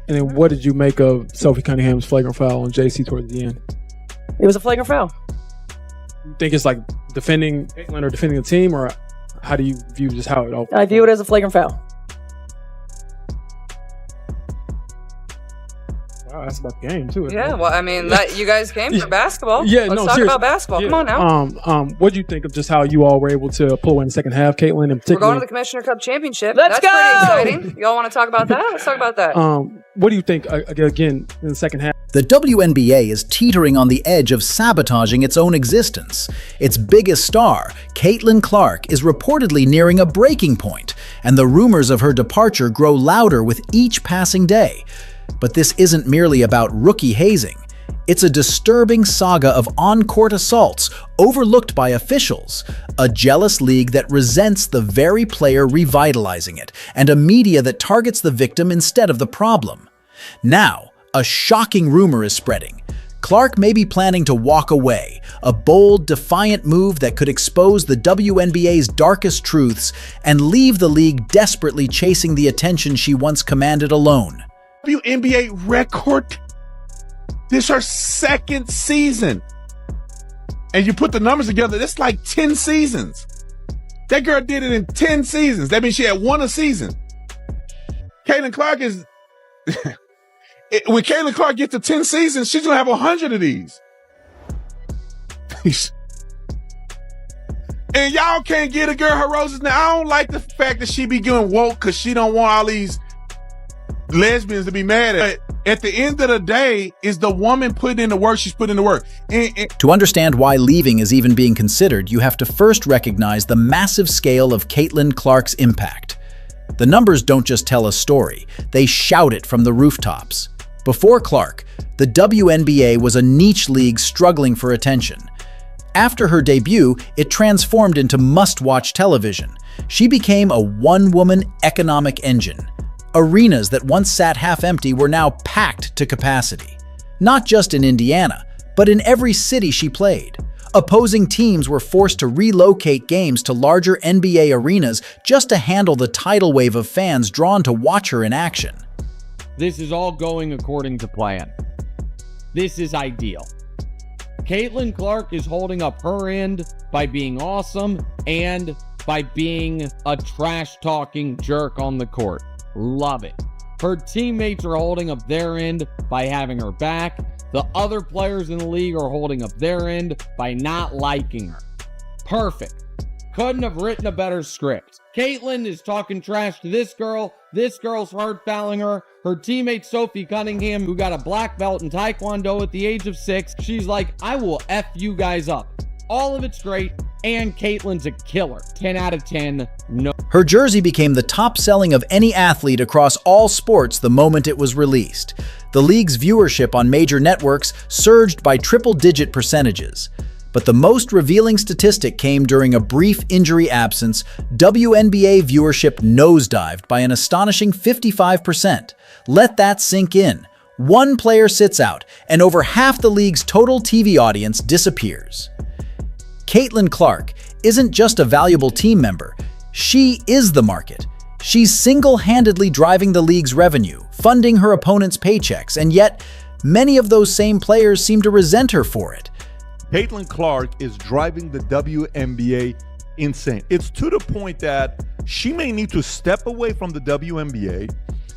And then what did you make of Sophie Cunningham's flagrant foul on JC towards the end? It was a flagrant foul. You think it's like defending Caitlin or defending the team, or how do you view just how it all? I view it as a flagrant foul. Wow, that's about the game too. Yeah, well, I mean, that you guys came for basketball. Yeah, Let's no, talk seriously. about basketball. Yeah. Come on now. What do you think of just how you all were able to pull away in the second half, Caitlin, in particular? We're going to the Commissioner Cup Championship. Let's That's go! pretty exciting. Y'all want to talk about that? Let's talk about that. What do you think, again, in the second half? The WNBA is teetering on the edge of sabotaging its own existence. Its biggest star, Caitlin Clark, is reportedly nearing a breaking point, and the rumors of her departure grow louder with each passing day. But this isn't merely about rookie hazing. It's a disturbing saga of on-court assaults overlooked by officials, a jealous league that resents the very player revitalizing it, and a media that targets the victim instead of the problem. Now, a shocking rumor is spreading. Clark may be planning to walk away, a bold, defiant move that could expose the WNBA's darkest truths and leave the league desperately chasing the attention she once commanded alone. WNBA record. This is her second season. And you put the numbers together, that's like 10 seasons. That girl did it in 10 seasons. That means she had one a season. Caitlin Clark is... when Caitlin Clark gets to 10 seasons, she's going to have 100 of these. And y'all can't get a girl her roses. Now, I don't like the fact that she be getting woke because she don't want all these lesbians to be mad at. At the end of the day, is the woman putting in the work, she's putting in the work. To understand why leaving is even being considered, you have to first recognize the massive scale of Caitlin Clark's impact. The numbers don't just tell a story, they shout it from the rooftops. Before Clark, the WNBA was a niche league struggling for attention. After her debut, it transformed into must-watch television. She became a one-woman economic engine. Arenas that once sat half-empty were now packed to capacity. Not just in Indiana, but in every city she played. Opposing teams were forced to relocate games to larger NBA arenas just to handle the tidal wave of fans drawn to watch her in action. This is all going according to plan. This is ideal. Caitlin Clark is holding up her end by being awesome and by being a trash-talking jerk on the court. Love it. Her teammates are holding up their end by having her back. The other players in the league are holding up their end by not liking her. Perfect. Couldn't have written a better script. Caitlin is talking trash to this girl's hard fouling her. Her teammate Sophie Cunningham, who got a black belt in Taekwondo at the age of 6, she's like, I will F you guys up. All of it's great, and Caitlin's a killer. 10 out of 10, no. Her jersey became the top selling of any athlete across all sports the moment it was released. The league's viewership on major networks surged by triple-digit percentages. But the most revealing statistic came during a brief injury absence. WNBA viewership nosedived by an astonishing 55%. Let that sink in. One player sits out, and over half the league's total TV audience disappears. Caitlin Clark isn't just a valuable team member, she is the market. She's single-handedly driving the league's revenue, funding her opponents' paychecks, and yet many of those same players seem to resent her for it. Caitlin Clark is driving the WNBA insane. It's to the point that she may need to step away from the WNBA,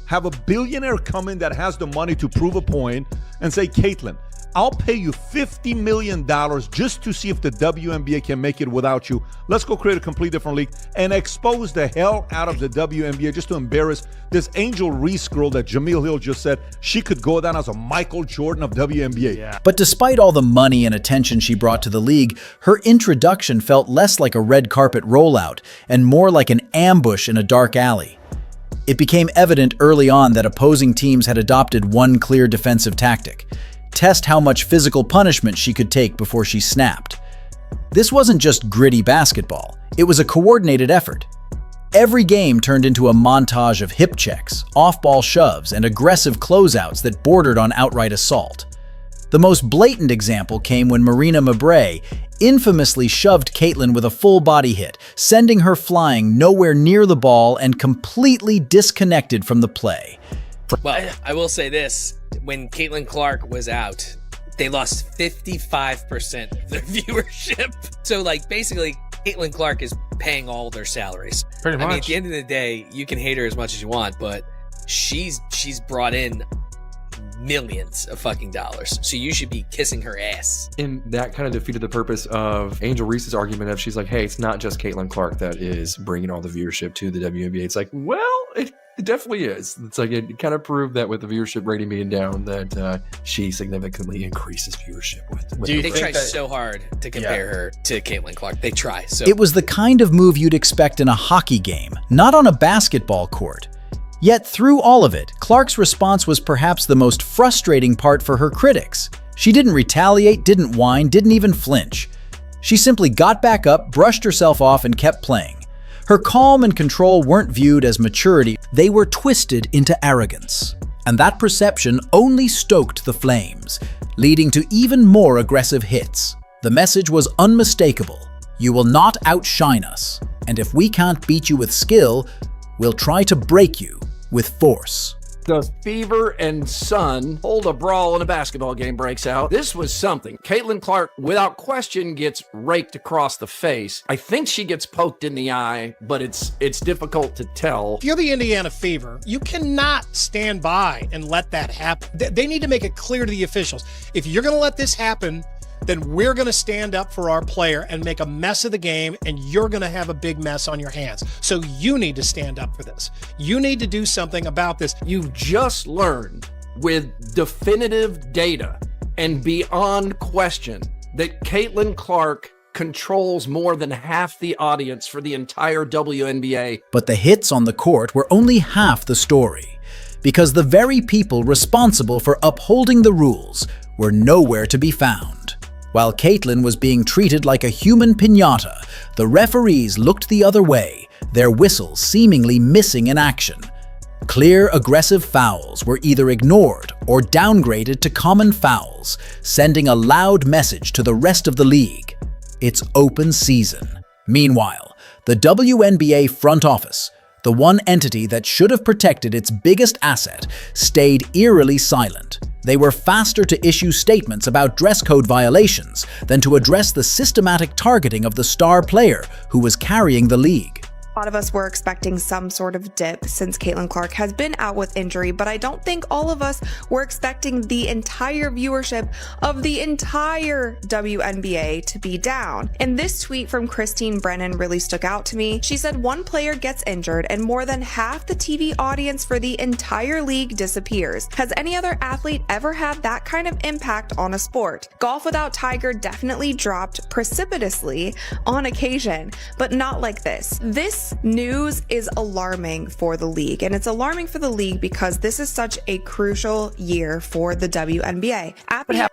have a billionaire come in that has the money to prove a point, and say, Caitlin, I'll pay you $50 million just to see if the WNBA can make it without you. Let's go create a completely different league and expose the hell out of the WNBA just to embarrass this Angel Reese girl that Jameel Hill just said she could go down as a Michael Jordan of WNBA. Yeah. But despite all the money and attention she brought to the league, her introduction felt less like a red carpet rollout and more like an ambush in a dark alley. It became evident early on that opposing teams had adopted one clear defensive tactic: test how much physical punishment she could take before she snapped. This wasn't just gritty basketball, it was a coordinated effort. Every game turned into a montage of hip checks, off-ball shoves, and aggressive closeouts that bordered on outright assault. The most blatant example came when Marina Mabrey infamously shoved Caitlin with a full-body hit, sending her flying nowhere near the ball and completely disconnected from the play. Well, I will say this. When Caitlin Clark was out, they lost 55% of their viewership. So, like, basically, Caitlin Clark is paying all their salaries. Pretty much. I mean, at the end of the day, you can hate her as much as you want, but she's brought in millions of fucking dollars. So you should be kissing her ass. And that kind of defeated the purpose of Angel Reese's argument of she's like, hey, it's not just Caitlin Clark that is bringing all the viewership to the WNBA. It's like, well, it definitely is. It's like it kind of proved that with the viewership rating being down, that she significantly increases viewership. They try so hard to compare her to Caitlin Clark. They try. So It was the kind of move you'd expect in a hockey game, not on a basketball court. Yet through all of it, Clark's response was perhaps the most frustrating part for her critics. She didn't retaliate, didn't whine, didn't even flinch. She simply got back up, brushed herself off, and kept playing. Her calm and control weren't viewed as maturity, they were twisted into arrogance. And that perception only stoked the flames, leading to even more aggressive hits. The message was unmistakable. You will not outshine us, and if we can't beat you with skill, we'll try to break you with force. The Fever and Sun hold a brawl and a basketball game breaks out. This was something. Caitlin Clark, without question, gets raked across the face. I think she gets poked in the eye, but it's difficult to tell. If you're the Indiana Fever, you cannot stand by and let that happen. They need to make it clear to the officials. If you're going to let this happen, then we're going to stand up for our player and make a mess of the game, and you're going to have a big mess on your hands. So you need to stand up for this. You need to do something about this. You've just learned with definitive data and beyond question that Caitlin Clark controls more than half the audience for the entire WNBA. But the hits on the court were only half the story, because the very people responsible for upholding the rules were nowhere to be found. While Caitlin was being treated like a human piñata, the referees looked the other way, their whistles seemingly missing in action. Clear, aggressive fouls were either ignored or downgraded to common fouls, sending a loud message to the rest of the league. It's open season. Meanwhile, the WNBA front office, the one entity that should have protected its biggest asset, stayed eerily silent. They were faster to issue statements about dress code violations than to address the systematic targeting of the star player who was carrying the league. A lot of us were expecting some sort of dip since Caitlin Clark has been out with injury, but I don't think all of us were expecting the entire viewership of the entire WNBA to be down. And this tweet from Brennan really stuck out to me. She said one player gets injured and more than half the TV audience for the entire league disappears. Has any other athlete ever had that kind of impact on a sport? Golf without Tiger definitely dropped precipitously on occasion, but not like this. This news is alarming for the league, and it's alarming for the league because this is such a crucial year for the WNBA.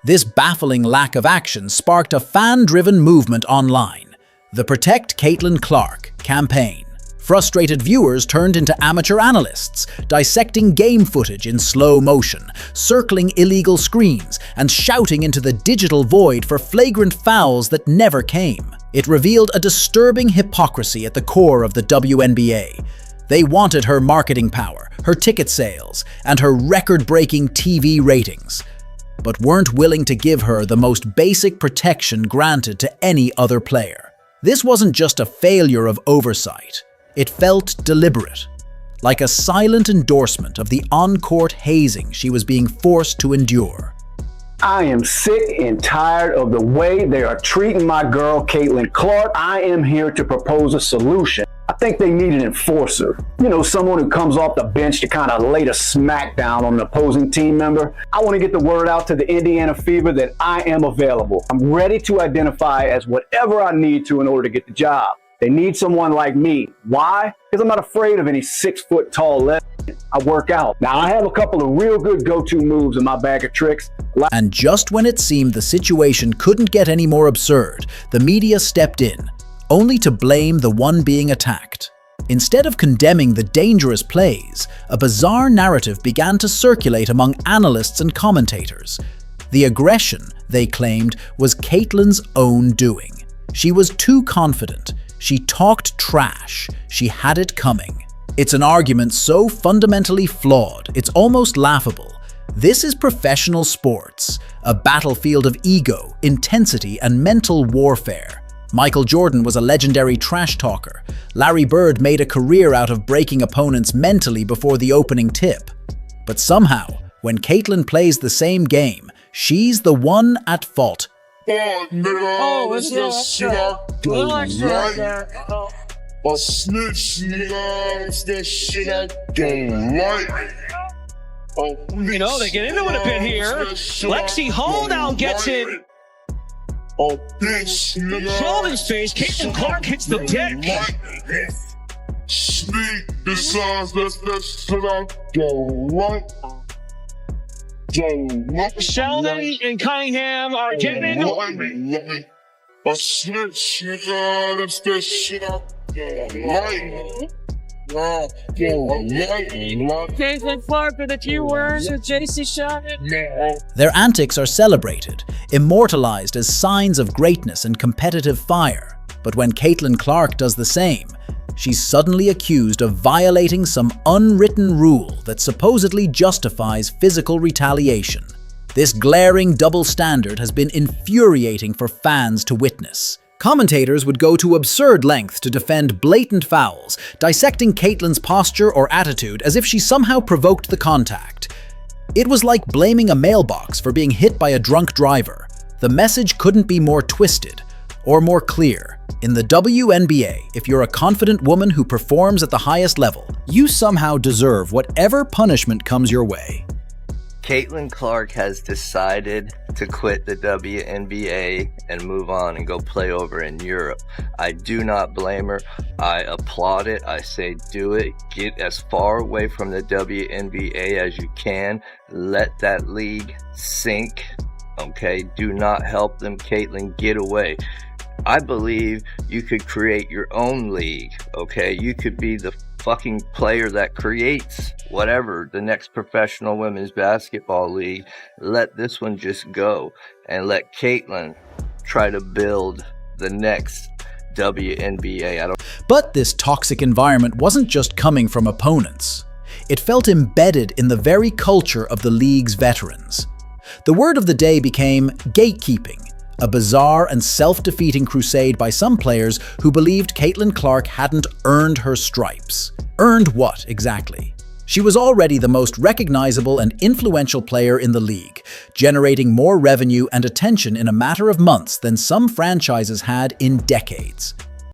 This baffling lack of action sparked a fan-driven movement online, the Protect Caitlin Clark campaign. Frustrated viewers turned into amateur analysts, dissecting game footage in slow motion, circling illegal screens, and shouting into the digital void for flagrant fouls that never came. It revealed a disturbing hypocrisy at the core of the WNBA. They wanted her marketing power, her ticket sales, and her record-breaking TV ratings, but weren't willing to give her the most basic protection granted to any other player. This wasn't just a failure of oversight. It felt deliberate, like a silent endorsement of the on-court hazing she was being forced to endure. I am sick and tired of the way they are treating my girl, Caitlin Clark. I am here to propose a solution. I think they need an enforcer. You know, someone who comes off the bench to kind of lay the smack down on an opposing team member. I want to get the word out to the Indiana Fever that I am available. I'm ready to identify as whatever I need to in order to get the job. They need someone like me. Why? Because I'm not afraid of any 6-foot tall lesbian. I work out. Now, I have a couple of real good go-to moves in my bag of tricks. And just when it seemed the situation couldn't get any more absurd, the media stepped in, only to blame the one being attacked. Instead of condemning the dangerous plays, a bizarre narrative began to circulate among analysts and commentators. The aggression, they claimed, was Caitlin's own doing. She was too confident. She talked trash. She had it coming. It's an argument so fundamentally flawed, it's almost laughable. This is professional sports, a battlefield of ego, intensity, and mental warfare. Michael Jordan was a legendary trash talker. Larry Bird made a career out of breaking opponents mentally before the opening tip. But somehow, when Caitlyn plays the same game, she's the one at fault. Oh, it's this shit I don't like. A snitch, nigga, it's that shit I don't like. You know, they get into it a bit here. Lexi Holdown gets it. Oh, bitch, nigga. Sheldon's face. Caitlyn Clark hits the deck. Sneak decides that's that shit I don't like. Sheldon and Cunningham are getting into it. A snitch, nigga, that's that shit I don't like. Caitlyn Clark with a few words with JC shot it. Their antics are celebrated, immortalized as signs of greatness and competitive fire. But when Caitlyn Clark does the same, she's suddenly accused of violating some unwritten rule that supposedly justifies physical retaliation. This glaring double standard has been infuriating for fans to witness. Commentators would go to absurd lengths to defend blatant fouls, dissecting Caitlyn's posture or attitude as if she somehow provoked the contact. It was like blaming a mailbox for being hit by a drunk driver. The message couldn't be more twisted or more clear. In the WNBA, if you're a confident woman who performs at the highest level, you somehow deserve whatever punishment comes your way. Caitlyn Clark has decided to quit the WNBA and move on and go play over in Europe. I do not blame her. I applaud it. I say do it. Get as far away from the WNBA as you can. Let that league sink. Okay? Do not help them. Caitlyn, get away. I believe you could create your own league. Okay? You could be the fucking player that creates whatever, the next professional women's basketball league. Let this one just go and let Caitlyn try to build the next WNBA. But this toxic environment wasn't just coming from opponents. It felt embedded in the very culture of the league's veterans. The word of the day became gatekeeping, a bizarre and self-defeating crusade by some players who believed Caitlyn Clark hadn't earned her stripes. Earned what, exactly? She was already the most recognizable and influential player in the league, generating more revenue and attention in a matter of months than some franchises had in decades.